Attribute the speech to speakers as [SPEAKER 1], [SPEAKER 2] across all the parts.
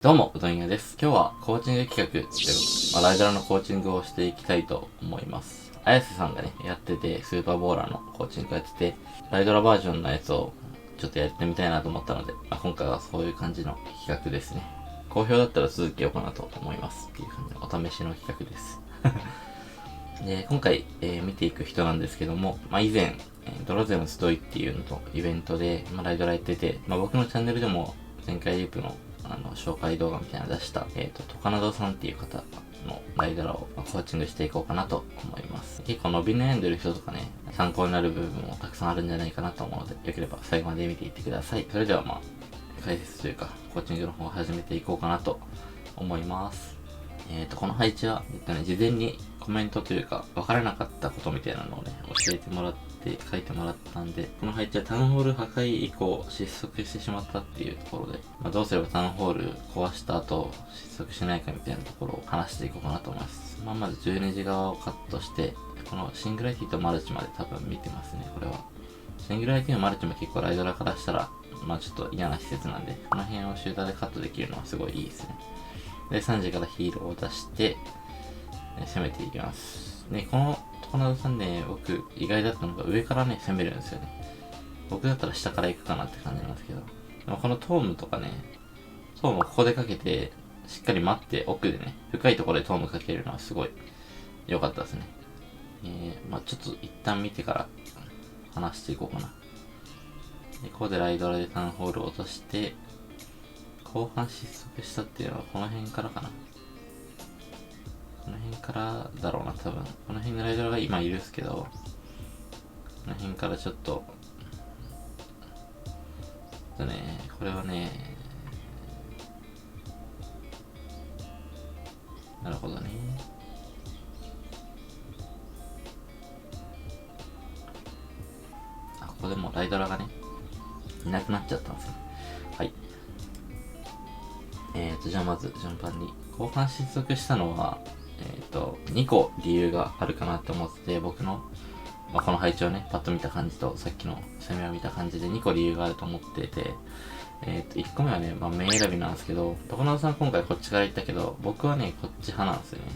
[SPEAKER 1] どうも、うどん屋です。今日はコーチング企画ということで、ライドラのコーチングをしていきたいと思います。綾瀬さんがね、やってて、スーパーボーラーのコーチングをやってて、ライドラバージョンのやつをちょっとやってみたいなと思ったので、今回はそういう感じの企画ですね。好評だったら続けようかなと思いますっていう感じのお試しの企画です。で、今回、見ていく人なんですけども、以前、ドロゼムストイっていうのとイベントで、ライドラやってて、僕のチャンネルでも前回リープの紹介動画みたいなの出した、トカナドさんっていう方のライドラをコーチングしていこうかなと思います。結構伸び悩んでる人とかね、参考になる部分もたくさんあるんじゃないかなと思うので、よければ最後まで見ていってください。それでは解説というか、コーチングの方を始めていこうかなと思います。この配置は、事前にコメントというか、分からなかったことみたいなのをね、教えてもらって書いてもらったんで、この配置はタウンホール破壊以降失速してしまったっていうところで、どうすればタウンホール壊した後失速しないかみたいなところを話していこうかなと思います。まず10ネジ側をカットして、このシングラリティとマルチまで多分見てますね、これは。シングラリティのマルチも結構ライドラからしたら、ちょっと嫌な施設なんで、この辺をシューターでカットできるのはすごいいいですね。で、3時からヒールを出して、攻めていきます。で、このトカナドさんね、僕意外だったのが上からね、攻めるんですよね。僕だったら下から行くかなって感じなんですけど。でもこのトームとかね、トームをここでかけて、しっかり待って奥でね、深いところでトームかけるのはすごい良かったですね。ちょっと一旦見てから話していこうかな。で、ここでライドラでタウンホールを落として、後半失速したっていうのはこの辺からかな。この辺からだろうな、多分。この辺のライドラが今いるんですけど、この辺からちょっと、これはね、なるほどね。ここでもうライドラがね、いなくなっちゃったんですよ。はい。じゃあまず順番に。後半失速したのは、2個理由があるかなと思ってて、僕の、この配置をね、パッと見た感じと、さっきの攻めを見た感じで2個理由があると思ってて、1個目はね、面選びなんですけど、トコナドさん今回こっちから行ったけど、僕はね、こっち派なんですよね。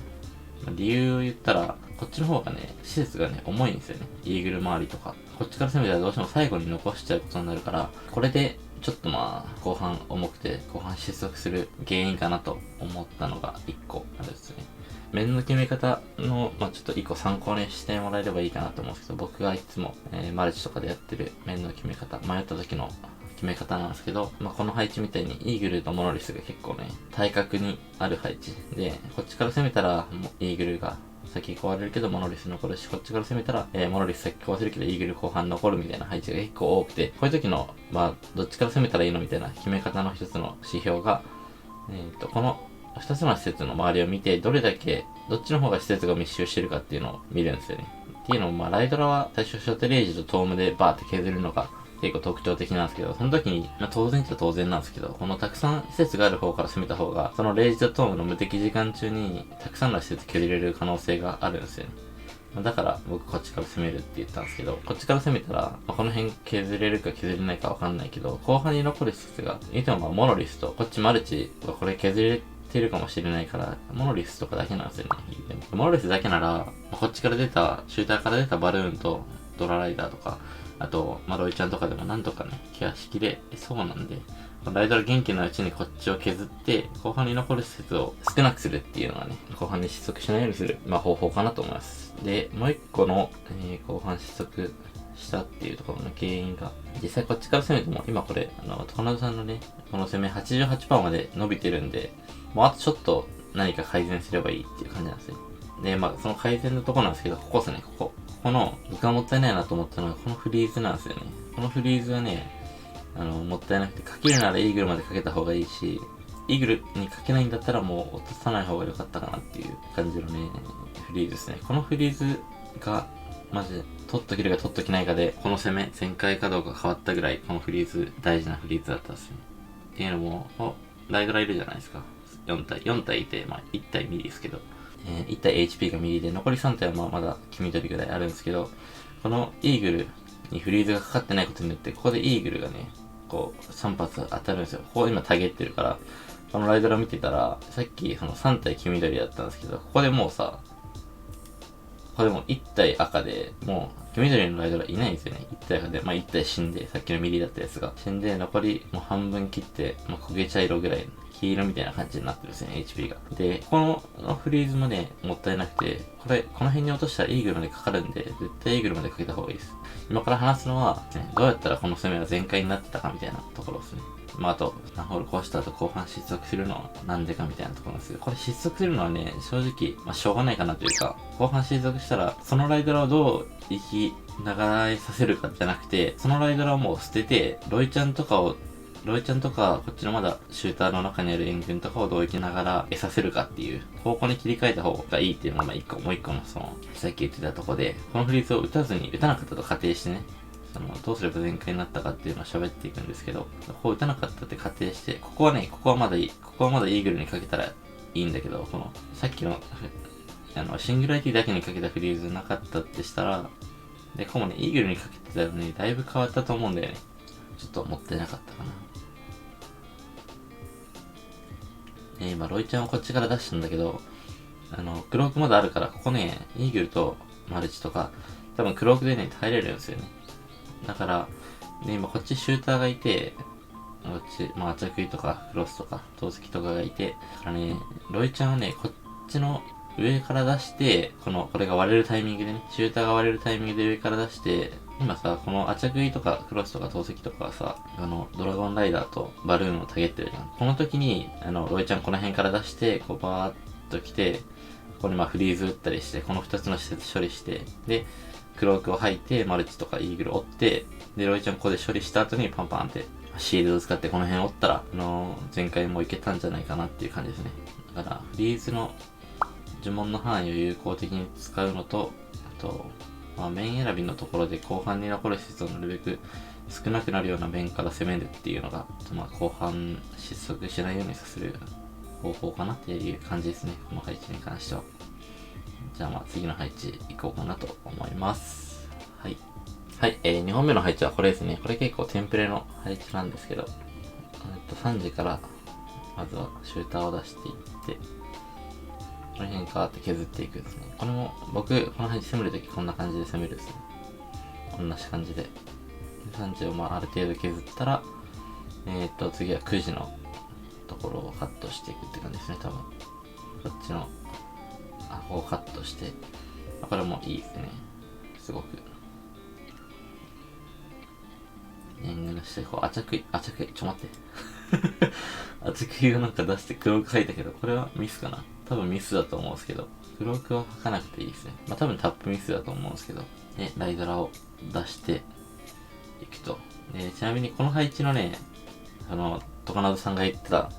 [SPEAKER 1] 理由を言ったら、こっちの方がね、施設がね、重いんですよね。イーグル周りとか。こっちから攻めたらどうしても最後に残しちゃうことになるから、これで、ちょっと後半重くて、後半失速する原因かなと思ったのが1個あるんですね。面の決め方の、ちょっと1個参考にしてもらえればいいかなと思うんですけど、僕がいつも、マルチとかでやってる面の決め方、迷った時の決め方なんですけど、この配置みたいにイーグルとモノリスが結構ね、対角にある配置で、こっちから攻めたらイーグルが先壊れるけどモノリス残るし、こっちから攻めたら、モノリス先壊せるけどイーグル後半残るみたいな配置が結構多くて、こういう時の、どっちから攻めたらいいのみたいな決め方の一つの指標が、この2つの施設の周りを見て、どれだけ、どっちの方が施設が密集してるかっていうのを見るんですよね。っていうのも、ライドラは最初ショテレージとトームでバーって削るのが結構特徴的なんですけど、その時に、当然っちゃ当然なんですけど、このたくさん施設がある方から攻めた方が、そのレージとトームの無敵時間中に、たくさんの施設削れる可能性があるんですよね。だから僕こっちから攻めるって言ったんですけど、こっちから攻めたら、この辺削れるか削れないかわかんないけど、後半に残る施設が、言ってもモノリスと、こっちマルチがこれ削れてるかもしれないから、モノリスとかだけなんですよね。モノリスだけなら、こっちから出た、シューターから出たバルーンとドラライダーとか、あと、ロイちゃんとかでもなんとかね、ケアしきれそうなんで、ライドラ元気なうちにこっちを削って、後半に残る施設を少なくするっていうのがね、後半に失速しないようにする、方法かなと思います。で、もう一個の、後半失速したっていうところの原因が、実際こっちから攻めても、今これ、トカナドさんのね、この攻め88%まで伸びてるんで、もうあとちょっと何か改善すればいいっていう感じなんですよ。で、その改善のところなんですけど、ここですね、ここの、僕がもったいないなと思ったのが、このフリーズなんですよね。このフリーズはね、もったいなくて、かけるならイーグルまでかけた方がいいし、イーグルにかけないんだったらもう落とさない方が良かったかなっていう感じのね、フリーズですね。このフリーズが、マジで、取っとけるか取っとけないかで、この攻め、旋回かどうか変わったぐらい、このフリーズ、大事なフリーズだったんですよ。っていうのも、ライドラいるじゃないですか。4体いて、1体ミリですけど、1体 HP がミリで、残り3体はまだ黄緑ぐらいあるんですけど、このイーグルにフリーズがかかってないことによって、ここでイーグルがね、こう、3発当たるんですよ。ここ今タゲってるから、このライドラ見てたら、さっきその3体黄緑だったんですけど、ここでもうさ、これも1体赤で、もう黄緑のライドラいないんですよね。1体赤で、まあ1体死んで、さっきのミリだったやつが。死んで、残りもう半分切って、まあ焦げ茶色ぐらい、黄色みたいな感じになってるんですよね、HP が。で、このフリーズもね、もったいなくて、これ、この辺に落としたらイーグルまでかかるんで、絶対イーグルまでかけた方がいいです。今から話すのは、ね、どうやったらこの攻めが全開になってたかみたいなところですね。まあ、あと、何ホール壊した後後半失速するのはなんでかみたいなところなんですけど、これ失速するのはね、正直、まあ、しょうがないかなというか、後半失速したら、そのライドラをどう生きながらえさせるかじゃなくて、そのライドラをもう捨てて、ロイちゃんとか、こっちのまだシューターの中にある援軍とかをどう生きながら得させるかっていう方向に切り替えた方がいいっていうのが、まあもう一個のその、さっき言ってたとこで、このフリーズを打たなかったと仮定してね、どうすれば全開になったかっていうのを喋っていくんですけど、ここ打たなかったって仮定して、ここはまだいい。ここはまだイーグルにかけたらいいんだけど、この、さっきの、シングラリティだけにかけたフリーズなかったってしたら、で、ここもね、イーグルにかけてたらね、だいぶ変わったと思うんだよね。ちょっともったいなかったかな。今、ロイちゃんをこっちから出したんだけど、クロークまだあるから、ここね、イーグルとマルチとか、多分クロークでね、耐えれるんですよね。だから、ね、今こっちシューターがいて、こっち、まあ、アチャクイとか、クロスとか、トウスキとかがいて、だからね、ロイちゃんはね、こっちの上から出して、これが割れるタイミングでね、シューターが割れるタイミングで上から出して、今さ、このアチャクイとか、クロスとか、トウスキとかはさ、ドラゴンライダーとバルーンをたげってるじゃん。この時に、ロイちゃんこの辺から出して、こうバーっと来て、ここにまあフリーズ打ったりして、この2つの施設処理して、で、クロークを吐いて、マルチとかイーグル折って、で、ロイちゃんここで処理した後にパンパンって、シールドを使ってこの辺折ったら、前回もいけたんじゃないかなっていう感じですね。だから、フリーズの呪文の範囲を有効的に使うのと、あと、まあ、面選びのところで後半に残る施設をなるべく少なくなるような面から攻めるっていうのが、まあ、後半失速しないようにさせる方法かなっていう感じですね。この配置に関しては。じゃあまあ次の配置いこうかなと思います。はい。はい、2本目の配置はこれですね。これ結構テンプレの配置なんですけど、3時からまずはシューターを出していって、この辺かーって削っていくですね。これも僕、この配置攻めるときこんな感じで攻めるですね。同じ感じで。3時をまあある程度削ったら、次は9時のところをカットしていくって感じですね、多分。こっちのここをカットして、これもいいですね。すごく。年貢のして、こう、アチャクイ、ちょ待って。アチャクイをなんか出してクローク書いたけど、これはミスかな？多分ミスだと思うんですけど、クロークは書かなくていいですね。まあ多分タップミスだと思うんですけど、で、ライドラを出していくと。ちなみにこの配置のね、トカナドさんが言ってた、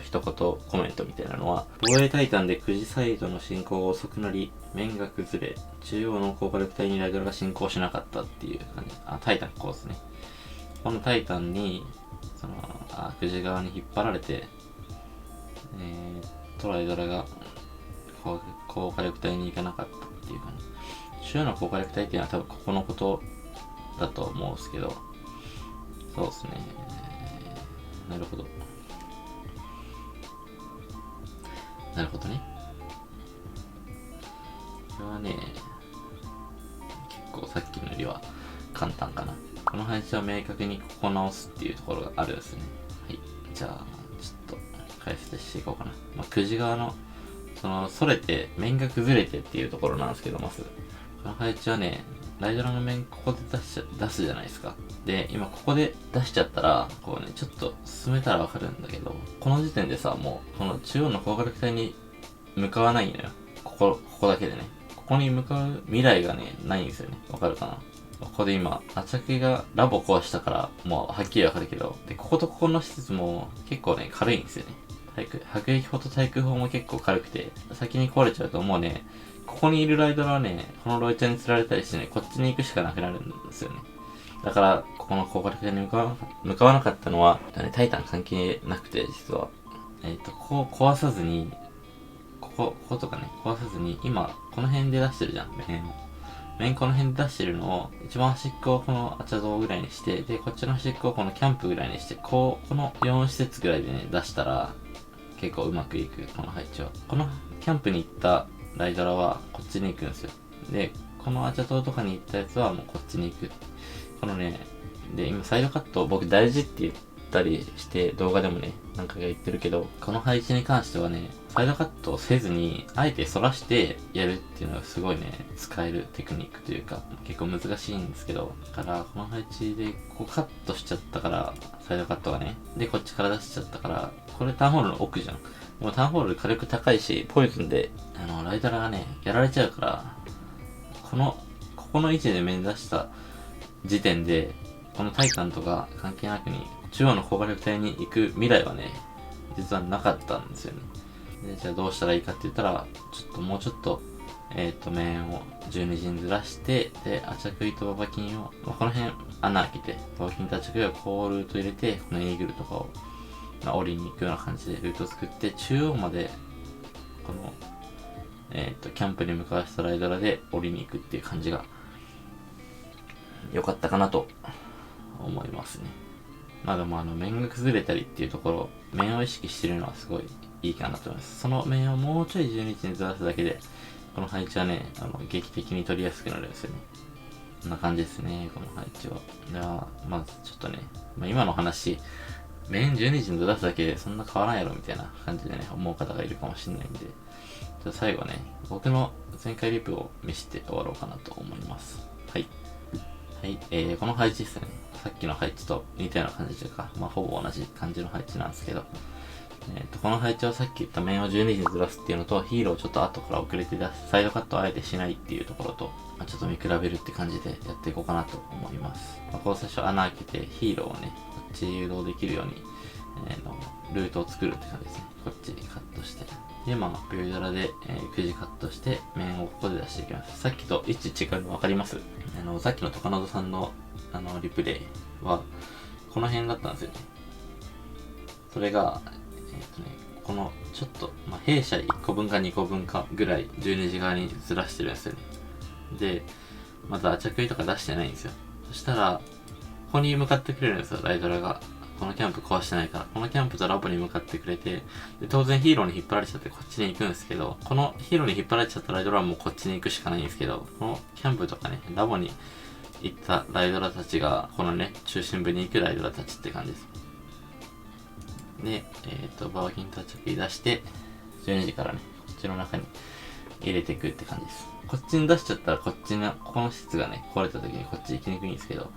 [SPEAKER 1] 一言コメントみたいなのは、防衛タイタンで9時サイドの進行が遅くなり、面が崩れ、中央の高火力帯にライドラが進行しなかったっていう感じ。タイタンこうですね。このタイタンに、9時側に引っ張られて、ライドラが高火力帯に行かなかったっていう感じ。中央の高火力帯っていうのは多分ここのことだと思うんですけど、そうですね。なるほど。なるほどね。これはね、結構さっきのよりは簡単かな。この配置は明確にここ直すっていうところがあるんですね。はい。じゃあ、ちょっと解説していこうかな。まあ、9時側の、反れて、面が崩れてっていうところなんですけど、まず。この配置はね、ライドラの面ここで出すじゃないですか。で、今ここで出しちゃったら、こうね、ちょっと進めたらわかるんだけど、この時点でさ、もう、この中央の高火力帯に向かわないのよ。ここだけでね。ここに向かう未来がね、ないんですよね。わかるかな？ここで今、アチャクがラボ壊したから、もうはっきりわかるけど、で、こことここの施設も結構ね、軽いんですよね。迫撃砲と対空砲も結構軽くて、先に壊れちゃうともうね、ここにいるライドラはね、このロイちゃんに釣られたりしてね、こっちに行くしかなくなるんですよね。だから、ここの高火力帯に向かわなかったのは、タイタン関係なくて、実は。ここを壊さずに、こことかね、壊さずに、今、この辺で出してるじゃん、面この辺で出してるのを、一番端っこをこのアチャドぐらいにして、で、こっちの端っこをこのキャンプぐらいにして、この4施設ぐらいでね、出したら、結構うまくいく、この配置は。このキャンプに行ったライドラはこっちに行くんですよ。で、このアチャ島とかに行ったやつはもうこっちに行く。このね、で、今サイドカット僕大事って言ったりして動画でもね、何回か言ってるけど、この配置に関してはね、サイドカットをせずに、あえて反らしてやるっていうのがすごいね、使えるテクニックというか、結構難しいんですけど、だからこの配置でこうカットしちゃったから、サイドカットがね、で、こっちから出しちゃったから、これタウンホールの奥じゃん。でもタウンホール火力高いし、ポイズンで、ライダラがね、やられちゃうから、ここの位置で目指した時点で、このタイタンとか関係なくに、中央の高火力帯に行く未来はね、実はなかったんですよね。で、じゃあどうしたらいいかって言ったら、もうちょっと、面を12時にずらして、で、アチャクイとババキンを、この辺穴開けて、ババキンとアチャクイをこうルート入れて、このイーグルとかを、折りに行くような感じでルートを作って、中央まで、この、キャンプに向かわせたライドラで降りに行くっていう感じが良かったかなと思いますね。まあでも面が崩れたりっていうところ、面を意識してるのはすごいいいかなと思います。その面をもうちょい12日にずらすだけで、この配置はね、劇的に取りやすくなるんですよね。こんな感じですね、この配置は。では、まずちょっとね、今の話、面12時にずらすだけでそんな変わらんやろみたいな感じでね、思う方がいるかもしれないんで、じゃあ最後ね、僕の全開リプを見せて終わろうかなと思います。はい。はい、この配置ですね。さっきの配置と似たような感じというか、ほぼ同じ感じの配置なんですけど、この配置はさっき言った面を12時にずらすっていうのと、ヒーローをちょっと後から遅れて出す、サイドカットをあえてしないっていうところと、ちょっと見比べるって感じでやっていこうかなと思います。こう最初穴開けて、ヒーローをね、こっち誘導できるように、ルートを作るって感じですね。こっちにカットして。で、ビュードラで、9時カットして、面をここで出していきます。さっきと位置違うの分かります？さっきのトカノドさんの、リプレイは、この辺だったんですよね。それが、この、ちょっと、弊社1個分か2個分かぐらい、12時側にずらしてるんですよね。で、まだアチャクイとか出してないんですよ。そしたら、ここに向かってくれるんですよ、ライドラが。このキャンプ壊してないから。このキャンプとラボに向かってくれて、で当然ヒーローに引っ張られちゃってこっちに行くんですけど、このヒーローに引っ張られちゃったライドラはもうこっちに行くしかないんですけど、このキャンプとかね、ラボに行ったライドラたちが、このね、中心部に行くライドラたちって感じです。で、バーキンタッチを切り出して、12時からね、こっちの中に入れていくって感じです。こっちに出しちゃったらここの施設がね、壊れた時にこっち行きにくいんですけど、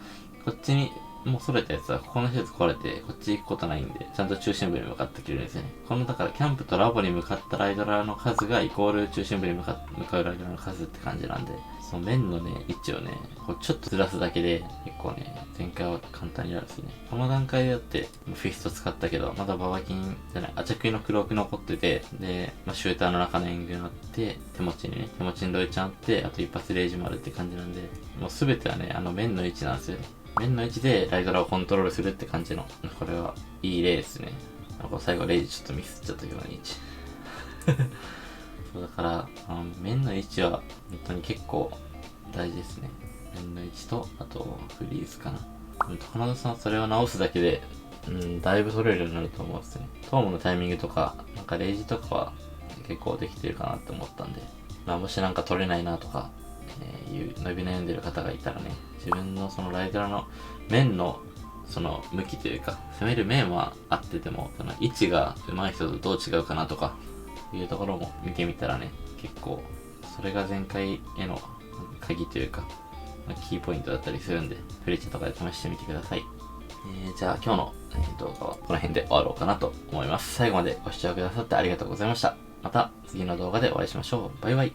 [SPEAKER 1] こっちにもう逸れたやつはここの施設壊れてこっち行くことないんで、ちゃんと中心部に向かってくれるんですよね。だからキャンプとラボに向かったライドラの数がイコール中心部に向かうライドラの数って感じなんで、その面のね、位置をね、ちょっとずらすだけで結構ね、展開は簡単になるんですね。この段階でやって、フィスト使ったけど、まだババキンじゃない、アチャクイのクローク残ってて、で、シューターの中の援軍あって、手持ちにロイちゃんあって、あと一発レイジもあるって感じなんで、もうすべてはね、面の位置なんですよね。面の位置でライドラをコントロールするって感じの、これはいい例ですね。最後レイジちょっとミスっちゃったけどね、位置。そうだから、面の位置は本当に結構大事ですね。面の位置と、あとフリーズかな。花田さんはそれを直すだけで、だいぶ取れるようになると思うんですね。トームのタイミングとか、レイジとかは結構できてるかなって思ったんで、もし取れないなとか、伸び悩んでる方がいたらね、自分のそのライドラの面のその向きというか、攻める面は合ってても、その位置が上手い人とどう違うかなとか、いうところも見てみたらね、結構、それが全開への鍵というか、キーポイントだったりするんで、フリチャとかで試してみてください。じゃあ今日の動画はこの辺で終わろうかなと思います。最後までご視聴くださってありがとうございました。また次の動画でお会いしましょう。バイバイ。